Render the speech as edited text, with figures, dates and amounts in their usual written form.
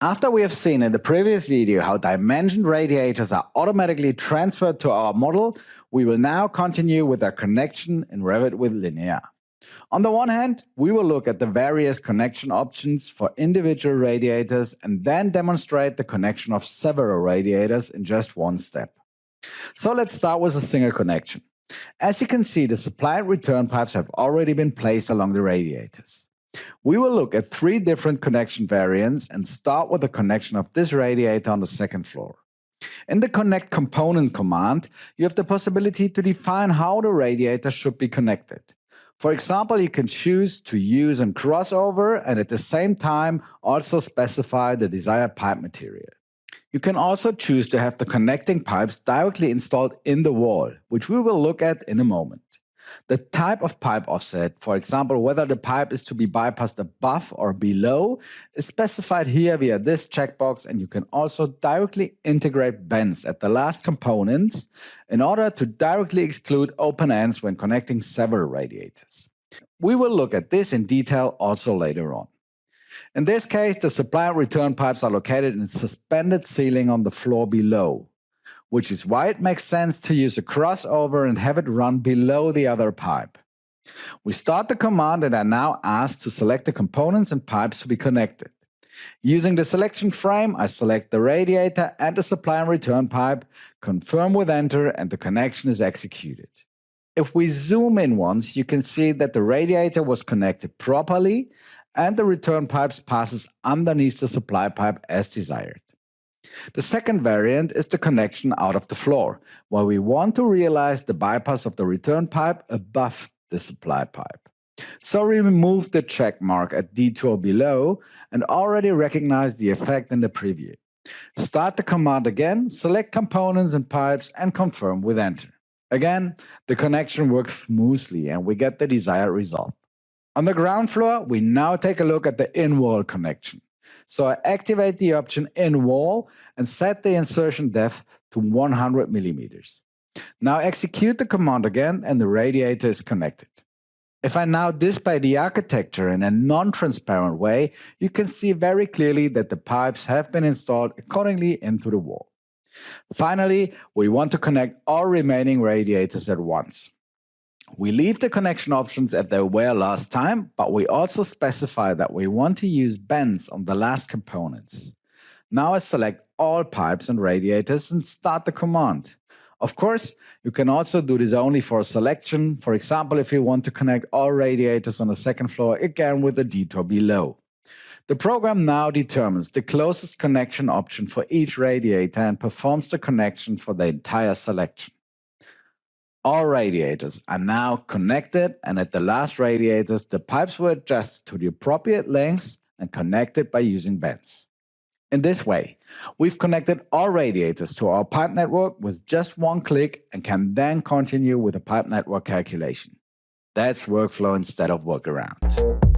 After we have seen in the previous video how dimensioned radiators are automatically transferred to our model, we will now continue with our connection in Revit with Linear. On the one hand, we will look at the various connection options for individual radiators and then demonstrate the connection of several radiators in just one step. So let's start with a single connection. As you can see, the supply and return pipes have already been placed along the radiators. We will look at three different connection variants and start with the connection of this radiator on the second floor. In the Connect Component command, you have the possibility to define how the radiator should be connected. For example, you can choose to use a crossover and at the same time also specify the desired pipe material. You can also choose to have the connecting pipes directly installed in the wall, which we will look at in a moment. The type of pipe offset, for example, whether the pipe is to be bypassed above or below, is specified here via this checkbox, and you can also directly integrate bends at the last components in order to directly exclude open ends when connecting several radiators. We will look at this in detail also later on. In this case, the supply and return pipes are located in a suspended ceiling on the floor below, which is why it makes sense to use a crossover and have it run below the other pipe. We start the command and are now asked to select the components and pipes to be connected. Using the selection frame, I select the radiator and the supply and return pipe, confirm with Enter, and the connection is executed. If we zoom in once, you can see that the radiator was connected properly and the return pipes passes underneath the supply pipe as desired. The second variant is the connection out of the floor, where we want to realize the bypass of the return pipe above the supply pipe. So we remove the check mark at detour below and already recognize the effect in the preview. Start the command again, select components and pipes and confirm with Enter. Again, the connection works smoothly and we get the desired result. On the ground floor, we now take a look at the in-wall connection. So I activate the option in-wall and set the insertion depth to 100 millimeters. Now execute the command again and the radiator is connected. If I now display the architecture in a non-transparent way, you can see very clearly that the pipes have been installed accordingly into the wall. Finally, we want to connect all remaining radiators at once. We leave the connection options as they were last time, but we also specify that we want to use bends on the last components. Now I select all pipes and radiators and start the command. Of course, you can also do this only for a selection, for example if you want to connect all radiators on the second floor, again with the detour below. The program now determines the closest connection option for each radiator and performs the connection for the entire selection. All radiators are now connected, and at the last radiators, the pipes were adjusted to the appropriate lengths and connected by using bends. In this way, we've connected all radiators to our pipe network with just one click and can then continue with the pipe network calculation. That's workflow instead of workaround.